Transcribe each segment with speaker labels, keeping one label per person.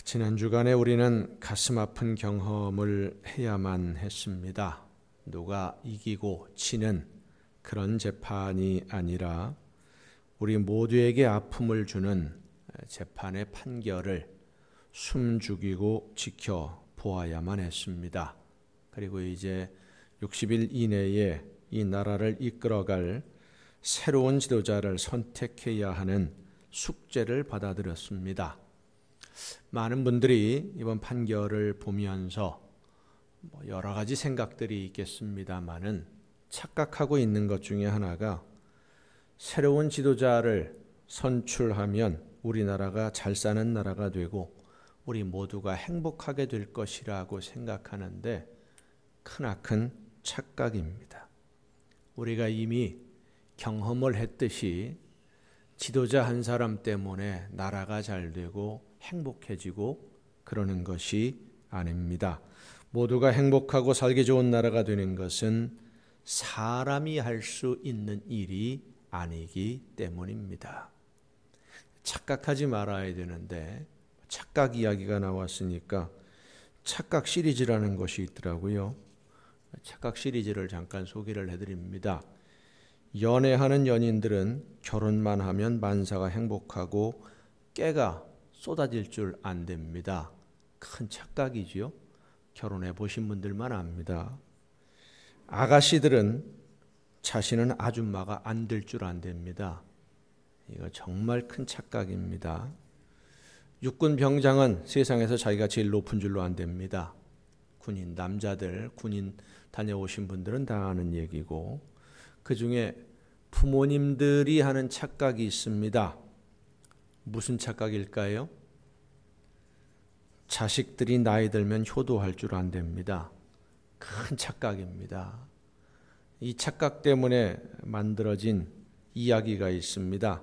Speaker 1: 지난 주간에 우리는 가슴 아픈 경험을 해야만 했습니다. 누가 이기고 지는 그런 재판이 아니라 우리 모두에게 아픔을 주는 재판의 판결을 숨죽이고 지켜보아야만 했습니다. 그리고 이제 60일 이내에 이 나라를 이끌어갈 새로운 지도자를 선택해야 하는 숙제를 받아들였습니다. 많은 분들이 이번 판결을 보면서 여러 가지 생각들이 있겠습니다만은 착각하고 있는 것 중에 하나가 새로운 지도자를 선출하면 우리나라가 잘 사는 나라가 되고 우리 모두가 행복하게 될 것이라고 생각하는데 크나큰 착각입니다. 우리가 이미 경험을 했듯이 지도자 한 사람 때문에 나라가 잘 되고 행복해지고 그러는 것이 아닙니다. 모두가 행복하고 살기 좋은 나라가 되는 것은 사람이 할 수 있는 일이 아니기 때문입니다. 착각하지 말아야 되는데 착각 이야기가 나왔으니까 착각 시리즈라는 것이 있더라고요. 착각 시리즈를 잠깐 소개를 해드립니다. 연애하는 연인들은 결혼만 하면 만사가 행복하고 깨가 쏟아질 줄 안 됩니다. 큰 착각이지요. 결혼해 보신 분들만 압니다. 아가씨들은 자신은 아줌마가 안 될 줄 안 됩니다. 이거 정말 큰 착각입니다. 육군 병장은 세상에서 자기가 제일 높은 줄로 안 됩니다. 군인 남자들, 군인 다녀오신 분들은 다 아는 얘기고 그 중에 부모님들이 하는 착각이 있습니다. 무슨 착각일까요? 자식들이 나이 들면 효도할 줄 안 됩니다. 큰 착각입니다. 이 착각 때문에 만들어진 이야기가 있습니다.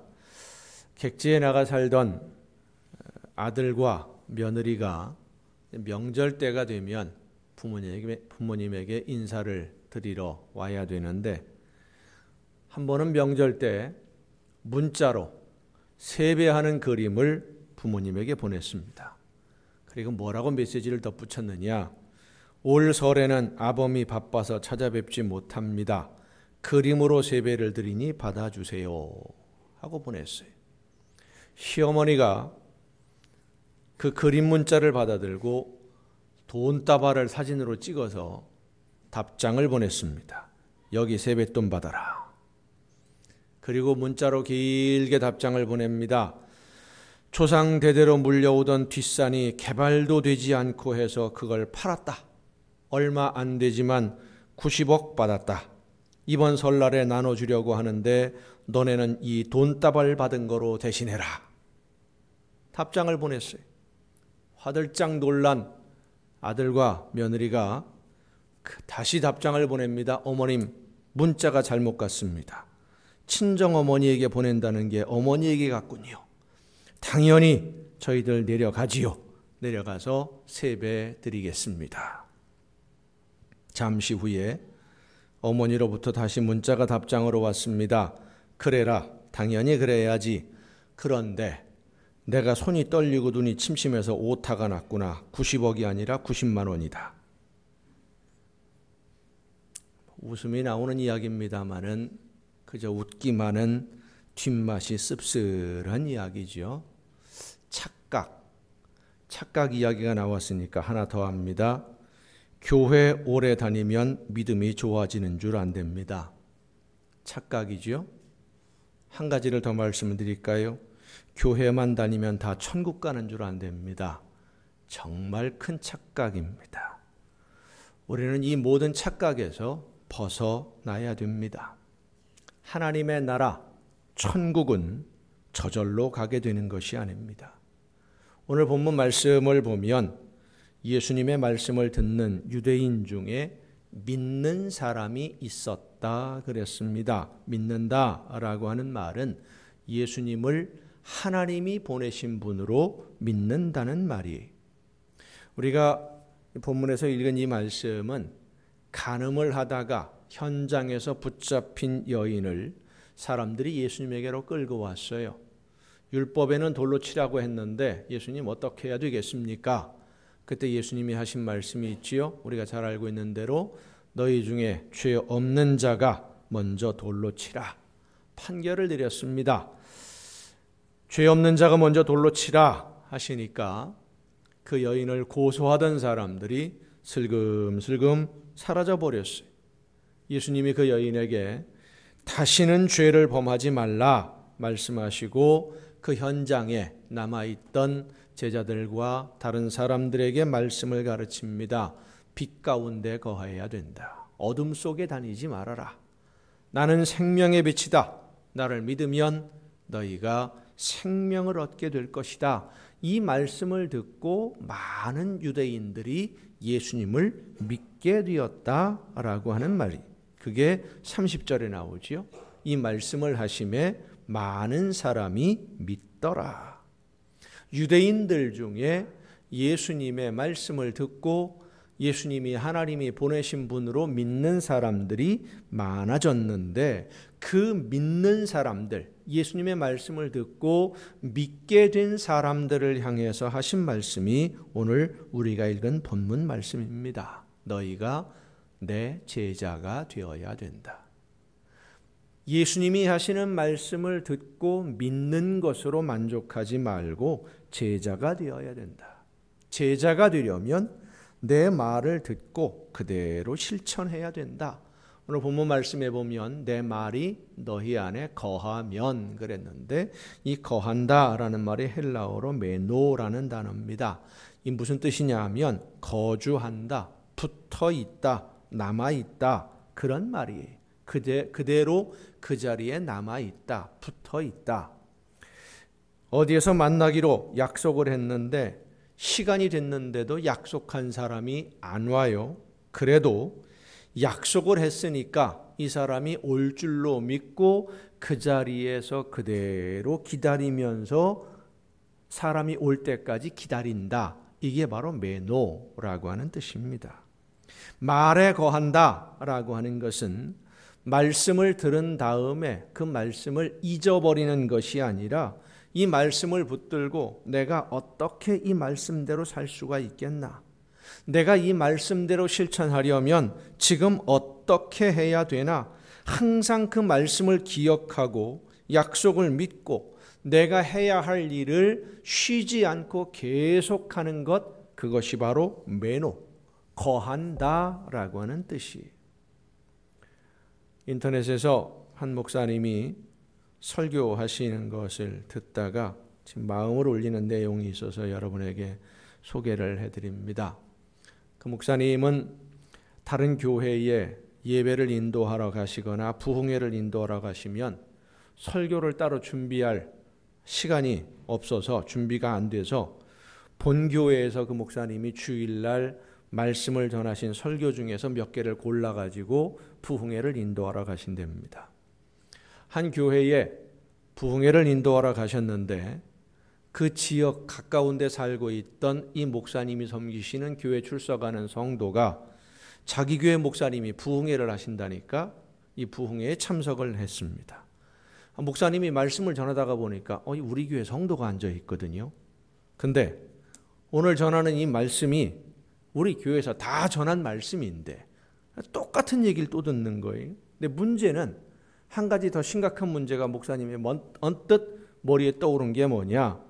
Speaker 1: 객지에 나가 살던 아들과 며느리가 명절 때가 되면 부모님에게 인사를 드리러 와야 되는데 한 번은 명절 때 문자로 세배하는 그림을 부모님에게 보냈습니다. 그리고 뭐라고 메시지를 덧붙였느냐? 올 설에는 아범이 바빠서 찾아뵙지 못합니다. 그림으로 세배를 드리니 받아주세요 하고 보냈어요. 시어머니가 그 그림 문자를 받아들고 돈다발을 사진으로 찍어서 답장을 보냈습니다. 여기 세뱃돈 받아라. 그리고 문자로 길게 답장을 보냅니다. 조상 대대로 물려오던 뒷산이 개발도 되지 않고 해서 그걸 팔았다. 얼마 안 되지만 90억 받았다. 이번 설날에 나눠주려고 하는데 너네는 이 돈다발 받은 거로 대신해라. 답장을 보냈어요. 화들짝 놀란 아들과 며느리가 다시 답장을 보냅니다. 어머님, 문자가 잘못 갔습니다. 친정어머니에게 보낸다는 게 어머니에게 갔군요. 당연히 저희들 내려가지요. 내려가서 세배 드리겠습니다. 잠시 후에 어머니로부터 다시 문자가 답장으로 왔습니다. 그래라, 당연히 그래야지. 그런데 내가 손이 떨리고 눈이 침침해서 오타가 났구나. 90억이 아니라 90만 원이다. 웃음이 나오는 이야기입니다마는 그저 웃기만은 뒷맛이 씁쓸한 이야기죠. 착각 이야기가 나왔으니까 하나 더 합니다. 교회 오래 다니면 믿음이 좋아지는 줄 안 됩니다. 착각이죠. 한 가지를 더 말씀을 드릴까요? 교회만 다니면 다 천국 가는 줄 안 됩니다. 정말 큰 착각입니다. 우리는 이 모든 착각에서 벗어나야 됩니다. 하나님의 나라, 천국은 저절로 가게 되는 것이 아닙니다. 오늘 본문 말씀을 보면 예수님의 말씀을 듣는 유대인 중에 믿는 사람이 있었다 그랬습니다. 믿는다라고 하는 말은 예수님을 하나님이 보내신 분으로 믿는다는 말이에요. 우리가 본문에서 읽은 이 말씀은 간음을 하다가 현장에서 붙잡힌 여인을 사람들이 예수님에게로 끌고 왔어요. 율법에는 돌로 치라고 했는데 예수님 어떻게 해야 되겠습니까? 그때 예수님이 하신 말씀이 있지요. 우리가 잘 알고 있는 대로 너희 중에 죄 없는 자가 먼저 돌로 치라. 판결을 내렸습니다. 죄 없는 자가 먼저 돌로 치라 하시니까 그 여인을 고소하던 사람들이 슬금슬금 사라져 버렸어요. 예수님이 그 여인에게 다시는 죄를 범하지 말라 말씀하시고 그 현장에 남아있던 제자들과 다른 사람들에게 말씀을 가르칩니다. 빛 가운데 거하여야 된다. 어둠 속에 다니지 말아라. 나는 생명의 빛이다. 나를 믿으면 너희가 생명을 얻게 될 것이다. 이 말씀을 듣고 많은 유대인들이 예수님을 믿게 되었다라고 하는 말이, 그게 30절에 나오지요. 이 말씀을 하심에 많은 사람이 믿더라. 유대인들 중에 예수님의 말씀을 듣고 예수님이 하나님이 보내신 분으로 믿는 사람들이 많아졌는데, 그 믿는 사람들, 예수님의 말씀을 듣고 믿게 된 사람들을 향해서 하신 말씀이 오늘 우리가 읽은 본문 말씀입니다. 너희가 내 제자가 되어야 된다. 예수님이 하시는 말씀을 듣고 믿는 것으로 만족하지 말고 제자가 되어야 된다. 제자가 되려면 내 말을 듣고 그대로 실천해야 된다. 오늘 본문 말씀에 보면 내 말이 너희 안에 거하면 그랬는데, 이 거한다라는 말이 헬라어로 메노라는 단어입니다. 이 무슨 뜻이냐 하면 거주한다, 붙어있다, 남아있다, 그런 말이에요. 그대로 그 자리에 남아있다, 붙어있다. 어디에서 만나기로 약속을 했는데 시간이 됐는데도 약속한 사람이 안 와요. 그래도 약속을 했으니까 이 사람이 올 줄로 믿고 그 자리에서 그대로 기다리면서 사람이 올 때까지 기다린다. 이게 바로 메노라고 하는 뜻입니다. 말에 거한다라고 하는 것은 말씀을 들은 다음에 그 말씀을 잊어버리는 것이 아니라 이 말씀을 붙들고 내가 어떻게 이 말씀대로 살 수가 있겠나? 내가 이 말씀대로 실천하려면 지금 어떻게 해야 되나? 항상 그 말씀을 기억하고 약속을 믿고 내가 해야 할 일을 쉬지 않고 계속하는 것, 그것이 바로 메노, 거한다라고 하는 뜻이에요. 인터넷에서 한 목사님이 설교하시는 것을 듣다가 지금 마음을 울리는 내용이 있어서 여러분에게 소개를 해드립니다. 그 목사님은 다른 교회에 예배를 인도하러 가시거나 부흥회를 인도하러 가시면 설교를 따로 준비할 시간이 없어서 준비가 안 돼서 본교회에서 그 목사님이 주일날 말씀을 전하신 설교 중에서 몇 개를 골라가지고 부흥회를 인도하러 가신답니다. 한 교회에 부흥회를 인도하러 가셨는데 그 지역 가까운 데 살고 있던 이 목사님이 섬기시는 교회 출석하는 성도가 자기 교회 목사님이 부흥회를 하신다니까 이 부흥회에 참석을 했습니다. 목사님이 말씀을 전하다가 보니까 우리 교회 성도가 앉아 있거든요. 근데 오늘 전하는 이 말씀이 우리 교회에서 다 전한 말씀인데 똑같은 얘기를 또 듣는 거예요. 근데 문제는 한 가지 더 심각한 문제가 목사님의 언뜻 머리에 떠오른 게 뭐냐?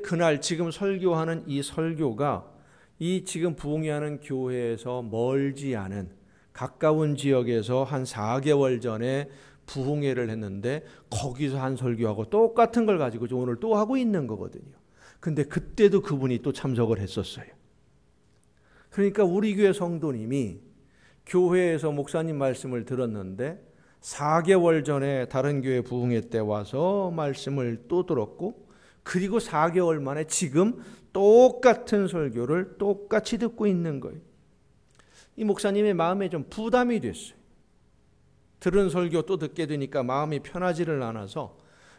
Speaker 1: 그날 지금 설교하는 이 설교가 이 지금 부흥회하는 교회에서 멀지 않은 가까운 지역에서 한 4개월 전에 부흥회를 했는데 거기서 한 설교하고 똑같은 걸 가지고 오늘 또 하고 있는 거거든요. 근데 그때도 그분이 또 참석을 했었어요. 그러니까 우리 교회 성도님이 교회에서 목사님 말씀을 들었는데 4개월 전에 다른 교회 부흥회 때 와서 말씀을 또 들었고, 그리고 4개월 만에 지금 똑같은 설교를 똑같이 듣고 있는 거예요. 이 목사님의 마음에 좀 부담이 됐어요. 들은 설교 또 듣게 되니까 마음이 편하지를 않아서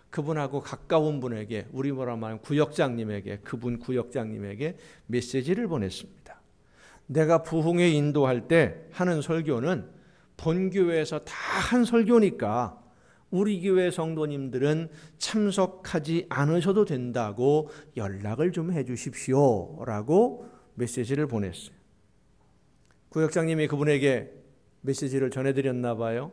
Speaker 1: 그분하고 가까운 분에게, 우리 뭐라 말하면 구역장님에게, 그분 구역장님에게 메시지를 보냈습니다. 내가 부흥회 인도할 때 하는 설교는 본교회에서 다 한 설교니까 우리 교회 성도님들은 참석하지 않으셔도 된다고 연락을 좀 해주십시오 라고 메시지를 보냈어요. 구역장님이 그분에게 메시지를 전해드렸나 봐요.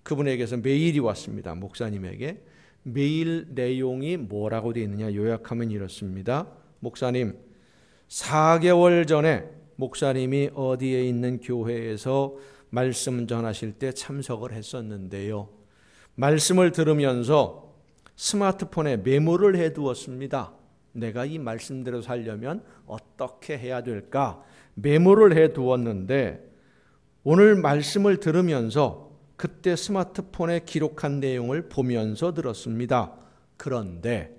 Speaker 1: 그분에게서 메일이 왔습니다. 목사님에게. 메일 내용이 뭐라고 되어 있느냐 요약하면 이렇습니다. 목사님, 4개월 전에 목사님이 어디에 있는 교회에서 말씀 전하실 때 참석을 했었는데요. 말씀을 들으면서 스마트폰에 메모를 해두었습니다. 내가 이 말씀대로 살려면 어떻게 해야 될까? 메모를 해두었는데 오늘 말씀을 들으면서 그때 스마트폰에 기록한 내용을 보면서 들었습니다. 그런데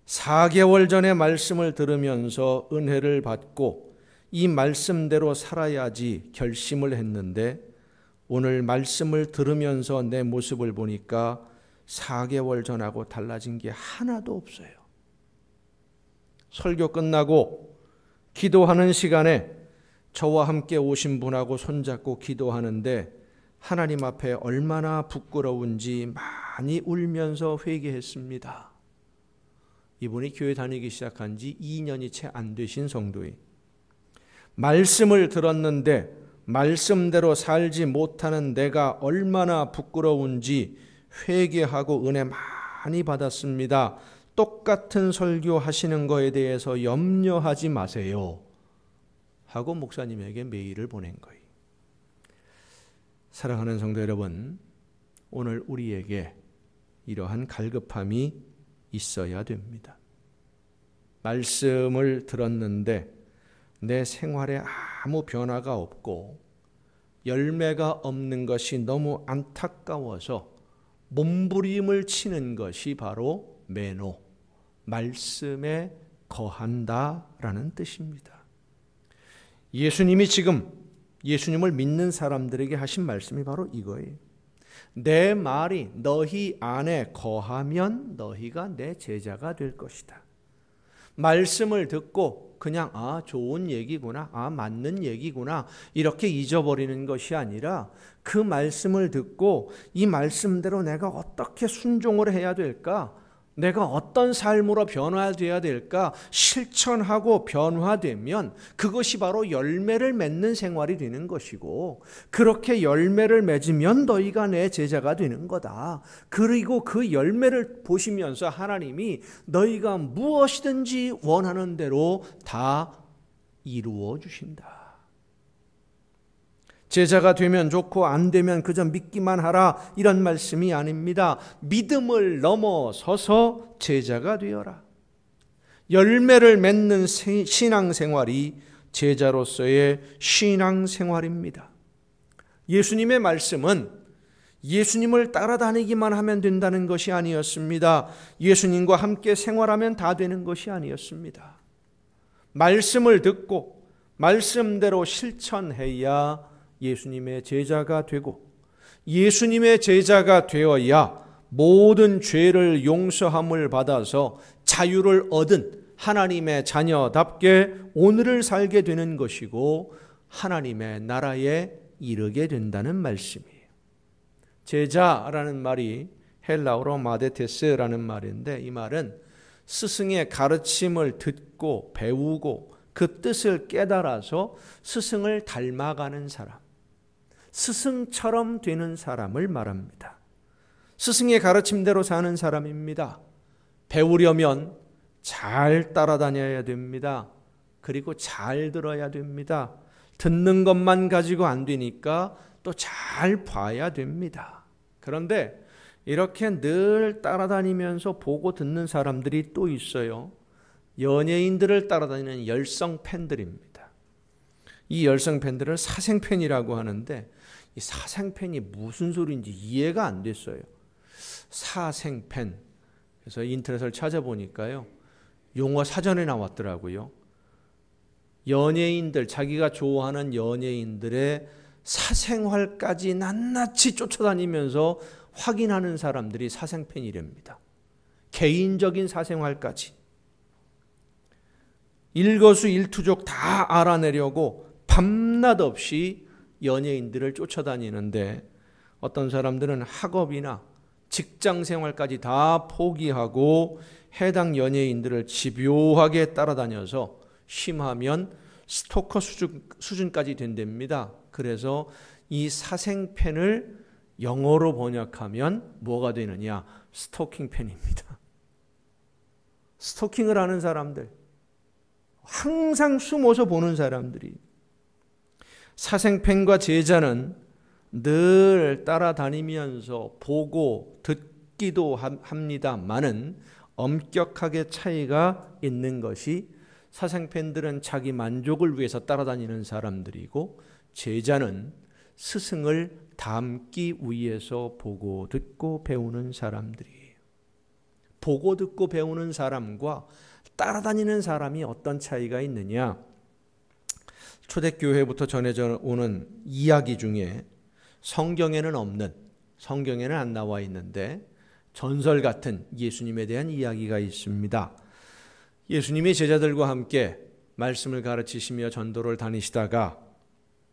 Speaker 1: 4개월 전에 말씀을 들으면서 은혜를 받고 이 말씀대로 살아야지 결심을 했는데 오늘 말씀을 들으면서 내 모습을 보니까 4개월 전하고 달라진 게 하나도 없어요. 설교 끝나고 기도하는 시간에 저와 함께 오신 분하고 손잡고 기도하는데 하나님 앞에 얼마나 부끄러운지 많이 울면서 회개했습니다. 이분이 교회 다니기 시작한 지 2년이 채 안 되신 성도예요. 말씀을 들었는데 말씀대로 살지 못하는 내가 얼마나 부끄러운지 회개하고 은혜 많이 받았습니다. 똑같은 설교하시는 거에 대해서 염려하지 마세요 하고 목사님에게 메일을 보낸 거예요. 사랑하는 성도 여러분, 오늘 우리에게 이러한 갈급함이 있어야 됩니다. 말씀을 들었는데 내 생활에 아무 변화가 없고 열매가 없는 것이 너무 안타까워서 몸부림을 치는 것이 바로 매노, 말씀에 거한다라는 뜻입니다. 예수님이 지금 예수님을 믿는 사람들에게 하신 말씀이 바로 이거예요. 내 말이 너희 안에 거하면 너희가 내 제자가 될 것이다. 말씀을 듣고 그냥 좋은 얘기구나, 맞는 얘기구나 이렇게 잊어버리는 것이 아니라 그 말씀을 듣고 이 말씀대로 내가 어떻게 순종을 해야 될까? 내가 어떤 삶으로 변화되어야 될까? 실천하고 변화되면 그것이 바로 열매를 맺는 생활이 되는 것이고 그렇게 열매를 맺으면 너희가 내 제자가 되는 거다. 그리고 그 열매를 보시면서 하나님이 너희가 무엇이든지 원하는 대로 다 이루어 주신다. 제자가 되면 좋고 안 되면 그저 믿기만 하라 이런 말씀이 아닙니다. 믿음을 넘어서서 제자가 되어라. 열매를 맺는 신앙생활이 제자로서의 신앙생활입니다. 예수님의 말씀은 예수님을 따라다니기만 하면 된다는 것이 아니었습니다. 예수님과 함께 생활하면 다 되는 것이 아니었습니다. 말씀을 듣고 말씀대로 실천해야 예수님의 제자가 되고 예수님의 제자가 되어야 모든 죄를 용서함을 받아서 자유를 얻은 하나님의 자녀답게 오늘을 살게 되는 것이고 하나님의 나라에 이르게 된다는 말씀이에요. 제자라는 말이 헬라어로 마데테스라는 말인데 이 말은 스승의 가르침을 듣고 배우고 그 뜻을 깨달아서 스승을 닮아가는 사람, 스승처럼 되는 사람을 말합니다. 스승의 가르침대로 사는 사람입니다. 배우려면 잘 따라다녀야 됩니다. 그리고 잘 들어야 됩니다. 듣는 것만 가지고 안 되니까 또 잘 봐야 됩니다. 그런데 이렇게 늘 따라다니면서 보고 듣는 사람들이 또 있어요. 연예인들을 따라다니는 열성 팬들입니다. 이 열성 팬들을 사생팬이라고 하는데 이 사생팬이 무슨 소리인지 이해가 안 됐어요. 사생팬. 그래서 인터넷을 찾아보니까요. 용어 사전에 나왔더라고요. 연예인들, 자기가 좋아하는 연예인들의 사생활까지 낱낱이 쫓아다니면서 확인하는 사람들이 사생팬이랍니다. 개인적인 사생활까지. 일거수일투족 다 알아내려고 밤낮 없이 연예인들을 쫓아다니는데 어떤 사람들은 학업이나 직장 생활까지 다 포기하고 해당 연예인들을 집요하게 따라다녀서 심하면 스토커 수준까지 된답니다. 그래서 이 사생팬을 영어로 번역하면 뭐가 되느냐? 스토킹 팬입니다. 스토킹을 하는 사람들, 항상 숨어서 보는 사람들이. 사생팬과 제자는 늘 따라다니면서 보고 듣기도 합니다만은 엄격하게 차이가 있는 것이, 사생팬들은 자기 만족을 위해서 따라다니는 사람들이고 제자는 스승을 닮기 위해서 보고 듣고 배우는 사람들이에요. 보고 듣고 배우는 사람과 따라다니는 사람이 어떤 차이가 있느냐? 초대교회부터 전해져 오는 이야기 중에 성경에는 없는, 성경에는 안 나와 있는데 전설 같은 예수님에 대한 이야기가 있습니다. 예수님이 제자들과 함께 말씀을 가르치시며 전도를 다니시다가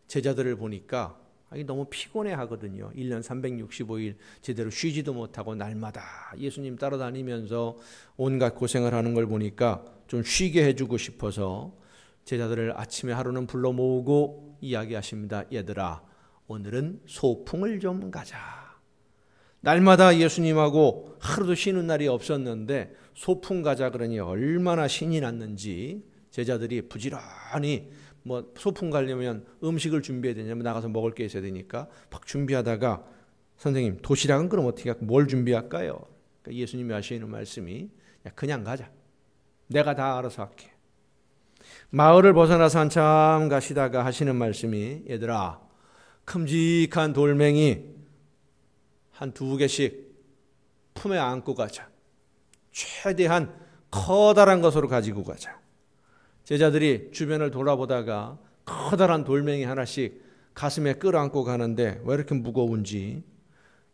Speaker 1: 제자들을 보니까 너무 피곤해 하거든요. 1년 365일 제대로 쉬지도 못하고 날마다 예수님 따라다니면서 온갖 고생을 하는 걸 보니까 좀 쉬게 해주고 싶어서 제자들을 아침에 하루는 불러 모으고 이야기하십니다. 얘들아, 오늘은 소풍을 좀 가자. 날마다 예수님하고 하루도 쉬는 날이 없었는데 소풍 가자 그러니 얼마나 신이 났는지 제자들이 부지런히 소풍 가려면 음식을 준비해야 되냐면 나가서 먹을 게 있어야 되니까 막 준비하다가 선생님 도시락은 그럼 어떻게 할까? 뭘 준비할까요? 그러니까 예수님이 하시는 말씀이 그냥 가자. 내가 다 알아서 할게. 마을을 벗어나서 한참 가시다가 하시는 말씀이 얘들아 큼직한 돌멩이 한 2개씩 품에 안고 가자. 최대한 커다란 것으로 가지고 가자. 제자들이 주변을 돌아보다가 커다란 돌멩이 하나씩 가슴에 끌어안고 가는데 왜 이렇게 무거운지,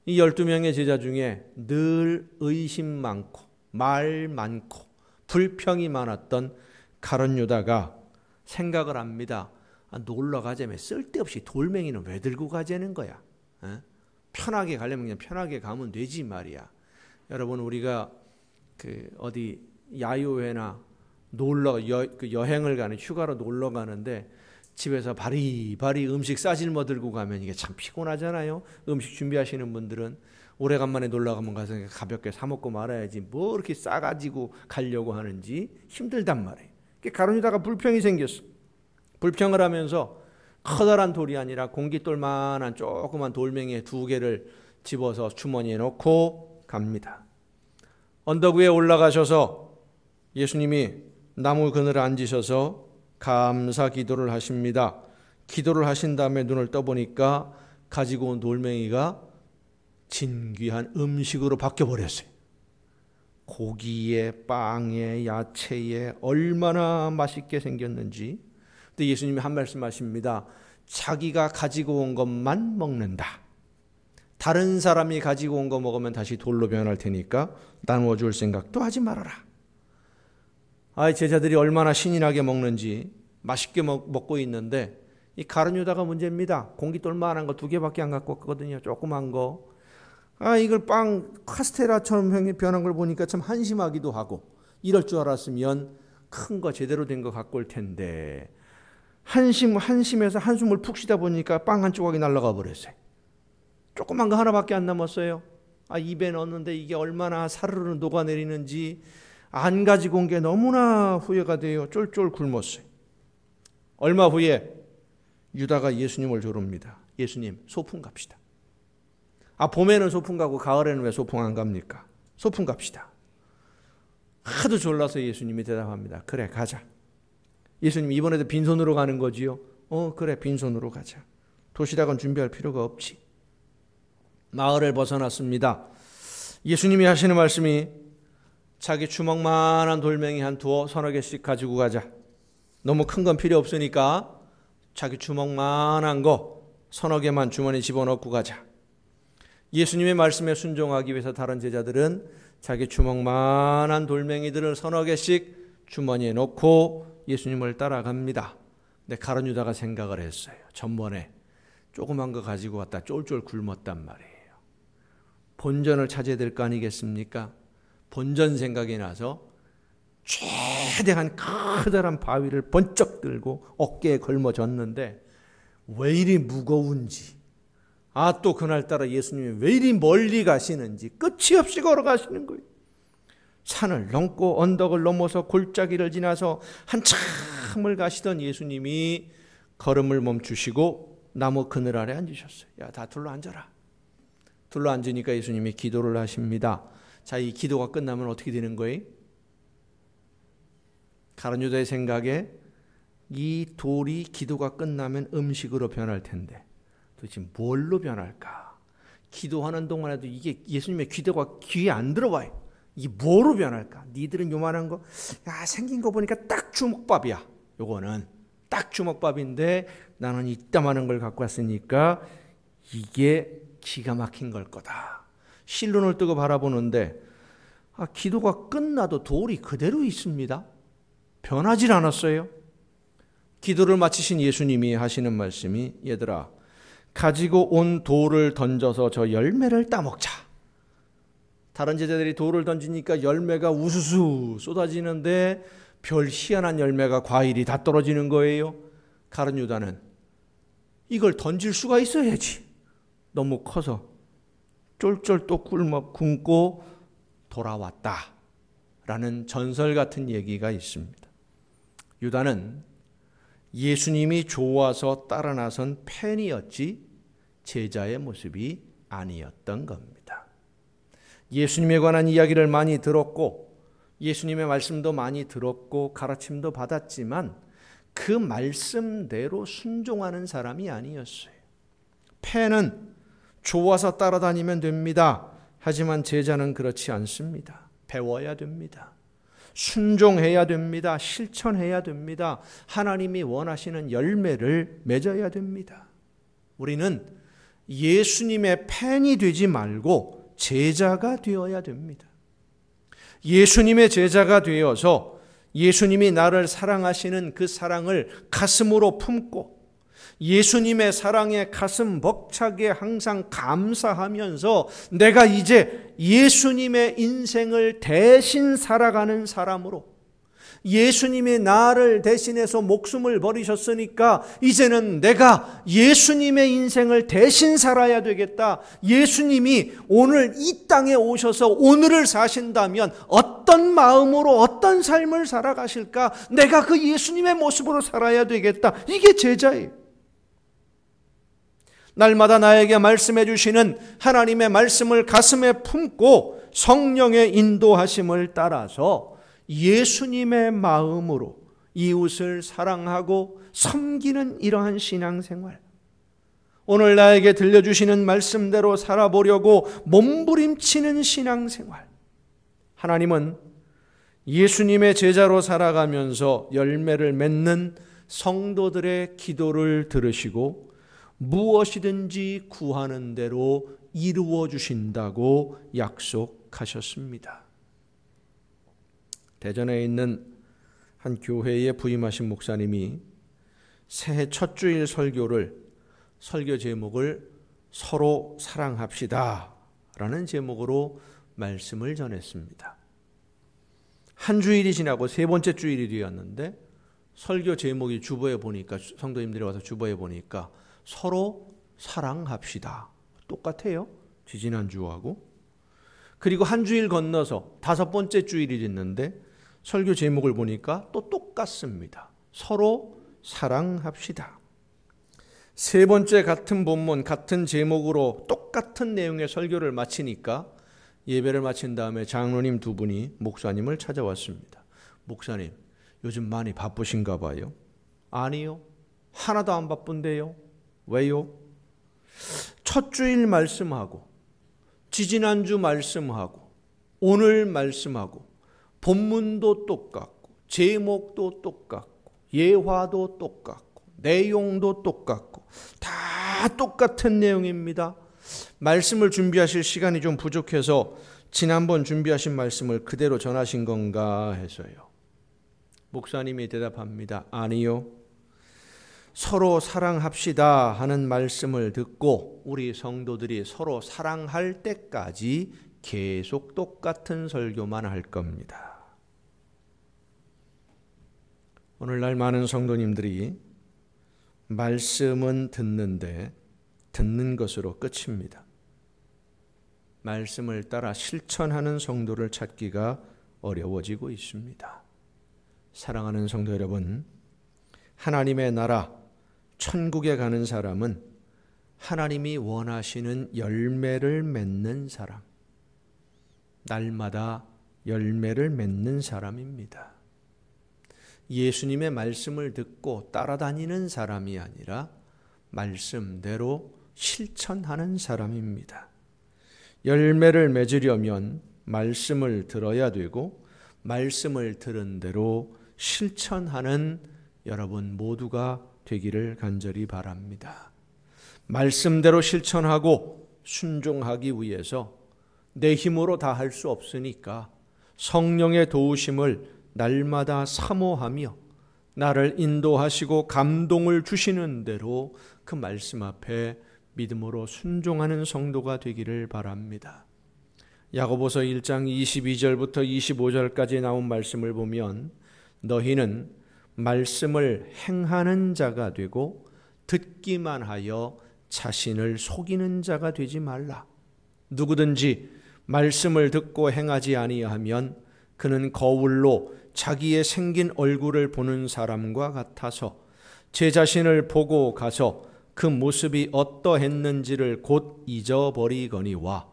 Speaker 1: 이 12명의 제자 중에 늘 의심 많고 말 많고 불평이 많았던 가룟 유다가 생각을 합니다. 놀러 가자며 쓸데없이 돌멩이는 왜 들고 가자는 거야? 편하게 가려면 그냥 편하게 가면 되지 말이야. 여러분, 우리가 어디 야유회나 여행을 가는, 휴가로 놀러 가는데 집에서 바리바리 음식 싸질러 들고 가면 이게 참 피곤하잖아요. 음식 준비하시는 분들은 오래간만에 놀러 가면 가서 가볍게 사 먹고 말아야지 뭐 이렇게 싸가지고 가려고 하는지 힘들단 말이에요. 가룟 유다가 불평이 생겼어. 불평을 하면서 커다란 돌이 아니라 공깃돌만한 조그만 돌멩이 2개를 집어서 주머니에 넣고 갑니다. 언덕 위에 올라가셔서 예수님이 나무 그늘에 앉으셔서 감사 기도를 하십니다. 기도를 하신 다음에 눈을 떠보니까 가지고 온 돌멩이가 진귀한 음식으로 바뀌어버렸어요. 고기에 빵에 야채에 얼마나 맛있게 생겼는지. 근데 예수님이 한 말씀 하십니다. 자기가 가지고 온 것만 먹는다. 다른 사람이 가지고 온 거 먹으면 다시 돌로 변할 테니까 나누어 줄 생각도 하지 말아라. 제자들이 얼마나 신이 나게 먹는지 맛있게 먹고 있는데 이 가룟 유다가 문제입니다. 공깃돌만한 거 2개밖에 안 갖고 왔거든요. 조그만 거. 이걸 빵 카스테라처럼 변한 걸 보니까 참 한심하기도 하고, 이럴 줄 알았으면 큰 거 제대로 된 거 갖고 올 텐데 한심해서 한숨을 푹 쉬다 보니까 빵 한 조각이 날아가 버렸어요. 조그만 거 하나밖에 안 남았어요. 입에 넣었는데 이게 얼마나 사르르 녹아내리는지 안 가지고 온 게 너무나 후회가 돼요. 쫄쫄 굶었어요. 얼마 후에 유다가 예수님을 조릅니다. 예수님, 소풍 갑시다. 봄에는 소풍 가고 가을에는 왜 소풍 안 갑니까? 소풍 갑시다. 하도 졸라서 예수님이 대답합니다. 그래, 가자. 예수님, 이번에도 빈손으로 가는 거지요? 그래, 빈손으로 가자. 도시락은 준비할 필요가 없지. 마을을 벗어났습니다. 예수님이 하시는 말씀이 자기 주먹만한 돌멩이 한 2-3개씩 가지고 가자. 너무 큰 건 필요 없으니까 자기 주먹만한 거 3-4개만 주머니에 집어넣고 가자. 예수님의 말씀에 순종하기 위해서 다른 제자들은 자기 주먹만한 돌멩이들을 3-4개씩 주머니에 넣고 예수님을 따라갑니다. 근데 가룟 유다가 생각을 했어요. 전번에 조그만 거 가지고 왔다 쫄쫄 굶었단 말이에요. 본전을 찾아야 될 거 아니겠습니까? 본전 생각이 나서 최대한 커다란 바위를 번쩍 들고 어깨에 걸머졌는데 왜 이리 무거운지, 또 그날따라 예수님이 왜 이리 멀리 가시는지 끝이 없이 걸어가시는 거예요. 산을 넘고 언덕을 넘어서 골짜기를 지나서 한참을 가시던 예수님이 걸음을 멈추시고 나무 그늘 아래 앉으셨어요. 야, 다 둘러 앉아라. 둘러 앉으니까 예수님이 기도를 하십니다. 자, 이 기도가 끝나면 어떻게 되는 거예요? 가룟 유다의 생각에 이 돌이 기도가 끝나면 음식으로 변할 텐데 도대체 뭘로 변할까? 기도하는 동안에도 이게 예수님의 기도가 귀에 안 들어와요. 이게 뭐로 변할까? 니들은 요만한 거, 생긴 거 보니까 딱 주먹밥이야. 요거는 딱 주먹밥인데 나는 이따만한 걸 갖고 왔으니까 이게 기가 막힌 걸 거다. 실눈을 뜨고 바라보는데 기도가 끝나도 돌이 그대로 있습니다. 변하질 않았어요. 기도를 마치신 예수님이 하시는 말씀이, 얘들아, 가지고 온 돌을 던져서 저 열매를 따먹자. 다른 제자들이 돌을 던지니까 열매가 우수수 쏟아지는데 별 희한한 열매가, 과일이 다 떨어지는 거예요. 가룟 유다는 이걸 던질 수가 있어야지. 너무 커서 쫄쫄 또 굶고 돌아왔다라는 전설 같은 얘기가 있습니다. 유다는 예수님이 좋아서 따라 나선 팬이었지 제자의 모습이 아니었던 겁니다. 예수님에 관한 이야기를 많이 들었고 예수님의 말씀도 많이 들었고 가르침도 받았지만 그 말씀대로 순종하는 사람이 아니었어요. 팬은 좋아서 따라다니면 됩니다. 하지만 제자는 그렇지 않습니다. 배워야 됩니다. 순종해야 됩니다. 실천해야 됩니다. 하나님이 원하시는 열매를 맺어야 됩니다. 우리는 예수님의 팬이 되지 말고 제자가 되어야 됩니다. 예수님의 제자가 되어서 예수님이 나를 사랑하시는 그 사랑을 가슴으로 품고 예수님의 사랑에 가슴 벅차게 항상 감사하면서 내가 이제 예수님의 인생을 대신 살아가는 사람으로, 예수님이 나를 대신해서 목숨을 버리셨으니까 이제는 내가 예수님의 인생을 대신 살아야 되겠다. 예수님이 오늘 이 땅에 오셔서 오늘을 사신다면 어떤 마음으로 어떤 삶을 살아가실까? 내가 그 예수님의 모습으로 살아야 되겠다. 이게 제자예요. 날마다 나에게 말씀해 주시는 하나님의 말씀을 가슴에 품고 성령의 인도하심을 따라서 예수님의 마음으로 이웃을 사랑하고 섬기는 이러한 신앙생활, 오늘 나에게 들려주시는 말씀대로 살아보려고 몸부림치는 신앙생활, 하나님은 예수님의 제자로 살아가면서 열매를 맺는 성도들의 기도를 들으시고 무엇이든지 구하는 대로 이루어 주신다고 약속하셨습니다. 대전에 있는 한 교회에 부임하신 목사님이 새해 첫 주일 설교 제목을 서로 사랑합시다 라는 제목으로 말씀을 전했습니다. 한 주일이 지나고 세 번째 주일이 되었는데 설교 제목이 주보에 보니까, 성도님들이 와서 주보에 보니까 서로 사랑합시다. 똑같아요. 지지난주하고. 그리고 한 주일 건너서 다섯 번째 주일이 됐는데 설교 제목을 보니까 또 똑같습니다. 서로 사랑합시다. 세 번째 같은 본문, 같은 제목으로 똑같은 내용의 설교를 마치니까 예배를 마친 다음에 장로님 두 분이 목사님을 찾아왔습니다. 목사님, 요즘 많이 바쁘신가 봐요? 아니요. 하나도 안 바쁜데요. 왜요? 첫 주일 말씀하고 지지난주 말씀하고 오늘 말씀하고 본문도 똑같고 제목도 똑같고 예화도 똑같고 내용도 똑같고 다 똑같은 내용입니다. 말씀을 준비하실 시간이 좀 부족해서 지난번 준비하신 말씀을 그대로 전하신 건가 해서요. 목사님이 대답합니다. 아니요. 서로 사랑합시다 하는 말씀을 듣고 우리 성도들이 서로 사랑할 때까지 계속 똑같은 설교만 할 겁니다. 오늘날 많은 성도님들이 말씀은 듣는데 듣는 것으로 끝입니다. 말씀을 따라 실천하는 성도를 찾기가 어려워지고 있습니다. 사랑하는 성도 여러분, 하나님의 나라, 천국에 가는 사람은 하나님이 원하시는 열매를 맺는 사람, 날마다 열매를 맺는 사람입니다. 예수님의 말씀을 듣고 따라다니는 사람이 아니라 말씀대로 실천하는 사람입니다. 열매를 맺으려면 말씀을 들어야 되고 말씀을 들은 대로 실천하는 여러분 모두가 되기를 간절히 바랍니다. 말씀대로 실천하고 순종하기 위해서 내 힘으로 다 할 수 없으니까 성령의 도우심을 날마다 사모하며 나를 인도하시고 감동을 주시는 대로 그 말씀 앞에 믿음으로 순종하는 성도가 되기를 바랍니다. 야고보서 1장 22절부터 25절까지 나온 말씀을 보면 너희는 말씀을 행하는 자가 되고 듣기만 하여 자신을 속이는 자가 되지 말라. 누구든지 말씀을 듣고 행하지 아니하면 그는 거울로 자기의 생긴 얼굴을 보는 사람과 같아서 제 자신을 보고 가서 그 모습이 어떠했는지를 곧 잊어버리거니와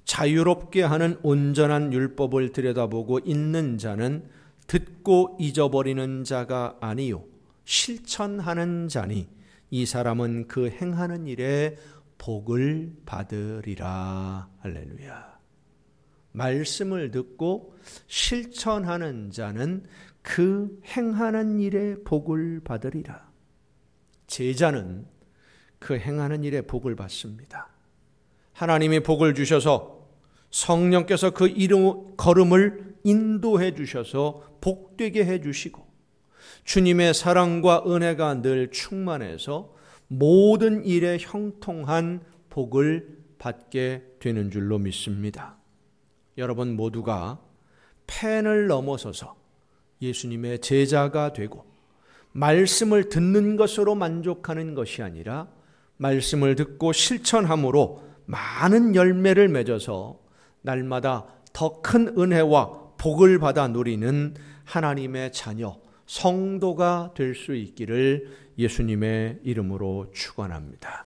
Speaker 1: 자유롭게 하는 온전한 율법을 들여다보고 있는 자는 듣고 잊어버리는 자가 아니요 실천하는 자니 이 사람은 그 행하는 일에 복을 받으리라. 할렐루야. 말씀을 듣고 실천하는 자는 그 행하는 일에 복을 받으리라. 제자는 그 행하는 일에 복을 받습니다. 하나님이 복을 주셔서 성령께서 그 걸음을 인도해 주셔서 복되게 해 주시고 주님의 사랑과 은혜가 늘 충만해서 모든 일에 형통한 복을 받게 되는 줄로 믿습니다. 여러분 모두가 펜을 넘어서서 예수님의 제자가 되고 말씀을 듣는 것으로 만족하는 것이 아니라 말씀을 듣고 실천함으로 많은 열매를 맺어서 날마다 더 큰 은혜와 복을 받아 누리는 하나님의 자녀, 성도가 될 수 있기를 예수님의 이름으로 축원합니다.